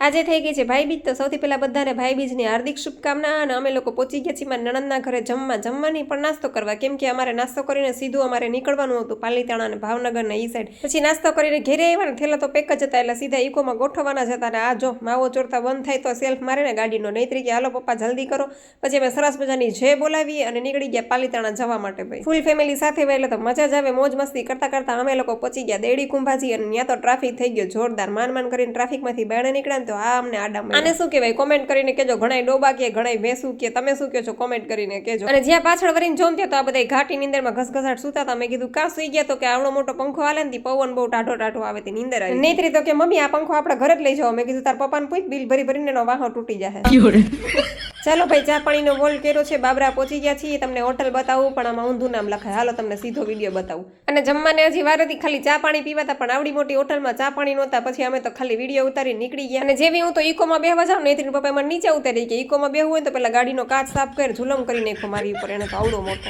આજે થઈ ગઈ છે ભાઈબીજ, તો સૌથી પહેલા બધાને ભાઈબીજની હાર્દિક શુભકામના. અને અમે લોકો પહોંચી ગયા છીએ મારા નણંદના ઘરે જમવાની પણ નાસ્તો કરવા, કેમ કે અમારે નાસ્તો કરીને સીધું અમારે નીકળવાનું હતું પાલીતાણા અને ભાવનગરના ઈ સાઈડ. પછી નાસ્તો કરીને ઘેરે આવ્યા ને થેલા તો પેક જ હતા, એટલે સીધા ઇકોમાં ગોઠવવાના જ હતા. અને આ જો માવો ચોરતા બંધ થાય તો સેલ્ફ મારે ને ગાડીનો, નહીતરી કે હાલો પપ્પા જલ્દી કરો. પછી અમે સરસ મજાની જે બોલાવી અને નીકળી ગયા પાલીતાણા જવા માટે. ભાઈ ફૂલ ફેમિલી સાથે હોય એટલે તો મજા જ આવે. મોજ મસ્તી કરતા કરતા અમે લોકો પહોંચી ગયા દેડી કુંભાજી, અને ત્યાં તો ટ્રાફિક થઈ ગયો જોરદાર. માન કરીને ટ્રાફિકમાંથી બહાર નીકળ્યા તો આ અમને આડા આને શું કહેવાય કોમેન્ટ કરીને કહેજો. ઘણાય ડોબા કે ઘણાય ભેંસું કે, તમે શું કહો છો કોમેન્ટ કરીને કહેજો. અને જ્યાં પાછળ વરીને જોન તો આ બધા ઘાટી નીંદરમાં ઘસઘસાટ સુતા હતા. મેં કીધું કાં સુઈ ગયા, તો કે આવડો મોટો પંખો હાલે ને પવન બહુ ટાઢો આવે તે નીંદર આવી. નેત્રી તો કે મમ્મી આ પંખો આપણે ઘરે જ લઈ જાઓ. મેં કીધું તાર પપ્પાને પૂછ, બિલ ભરીને એનો વાહો તૂટી જાય. ચાલો ભાઈ ચા પાણીનો બોલ કર્યો છે, બાબરા પહોંચી ગયા છીએ. તમને હોટલ બતાવું પણ આમાં ઊંધું નામ લખાય. હાલો તમને સીધો વિડીયો બતાવું. અને જમવાને હજી વાર હતી, ખાલી ચા પાણી પીવાતા, પણ આવડી મોટી હોટલમાં ચા પાણી નહોતા. પછી અમે તો ખાલી વિડીયો ઉતારી નીકળી ગયા. અને જેવી હું તો ઇકોમાં બેહવા જાઉં ને, પપ્પા એમાં નીચે ઉતારી કે ઇકોમાં બેહવું હોય તો પેલા ગાડીનો કાચ સાફ કરી ઝુલમ કરી નાખો મારી ઉપર. એને તો આવડો મોટો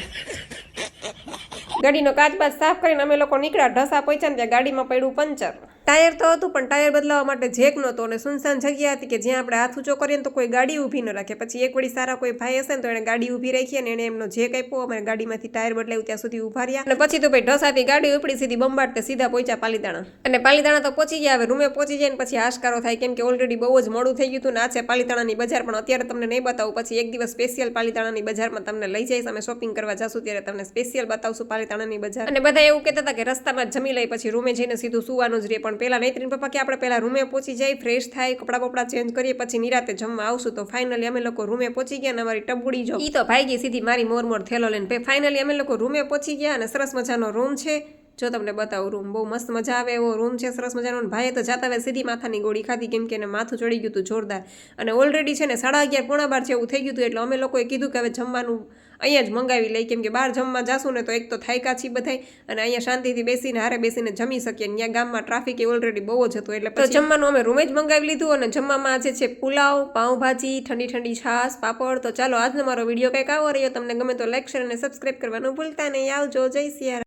ગાડીનો કાચ બાચ સાફ કરીને અમે લોકો નીકળ્યા. ઢસા પહોંચ્યા ને ત્યાં ગાડીમાં પડ્યું પંચર. ટાયર તો હતું પણ ટાયર બદલાવવા માટે જેક નહોતો, અને સુનસાન જગ્યા હતી કે જ્યાં આપણે હાથ ઊંચો કરીએ ને તો કોઈ ગાડી ઊભી ન રાખે. પછી એક વળી સારા કોઈ ભાઈ હશે ને તો એને ગાડી ઊભી રાખી અને એને એમનો જેક આપ્યો. અમે ગાડીમાંથી ટાયર બદલાવ્યું ત્યાં સુધી ઊભા રહ્યા. અને પછી તો ભાઈ ઢસાથી ગાડી ઉપડી સીધી બંબાડતે સીધા પહોંચ્યા પાલીતાણા. અને પાલીતાણા તો પહોંચી ગયા. હવે રૂમે પહોંચી જાય ને પછી આશકારો થાય, કેમ કે ઓલરેડી બહુ જ મોડું થઈ ગયું હતું. ને આ છે પાલીતાણાની બજાર, પણ અત્યારે તમને નહીં બતાવું. પછી એક દિવસ સ્પેશિયલ પાલીતાણાની બજારમાં તમને લઈ જઈશ. અમે શોપિંગ કરવા જશું ત્યારે તમને સ્પેશિયલ બતાવશું પાલીતાણાની બજાર. અને બધા એવું કહેતા હતા કે રસ્તામાં જમી લઈ પછી રૂમે જઈને સીધું સુવાનું જ રહે. પણ પહેલા નૈત્રીન પપ્પા કે આપણે પહેલા રૂમે પહોંચી જાય, ફ્રેશ થાય, કપડાં બપડા ચેન્જ કરીએ, પછી નિરાતે જમવા આવશું. તો ફાઇનલી અમે લોકો રૂમે પહોંચી ગયા. અને અમારી ટબુડી જો ઈ તો ભાઈ ગઈ સીધી મારી મોર થેલો લઈને. ફાઇનલી અમે લોકો રૂમે પહોંચી ગયા. અને સરસ મજાનો રૂમ છે, જો તમને બતાવું. રૂમ બહુ મસ્ત મજા આવે એવો રૂમ છે, સરસ મજાનો. ભાઈએ તો જાતા હવે સીધી માથાની ગોળી ખાધી, કેમ કે એને માથું ચડી ગયું હતું જોરદાર. અને ઓલરેડી છે ને 11:30 પોણા 12 જેવું થઈ ગયું હતું. એટલે અમે લોકોએ કીધું કે હવે જમવાનું અહીંયા જ મંગાવી લઈ, કેમ કે બહાર જમવા જાશું ને તો એક તો થાયકા છી બધાય, અને અહીંયા શાંતિથી બેસીને હારે બેસીને જમી શકીએ. ત્યાં ગામમાં ટ્રાફિક એ ઓલરેડી બહુ જ હતું. એટલે તો જમવાનું અમે રૂમે જ મંગાવી લીધું. અને જમવામાં આજે છે પુલાવ, પાઉંભાજી, ઠંડી છાશ, પાપડ. તો ચાલો આજનો મારો વિડીયો કંઈક આવો રહ્યો. તમને ગમે તો લાઈક, શેર અને સબસ્ક્રાઈબ કરવાનું ભૂલતા નહીં. આવજો, જય સિયા.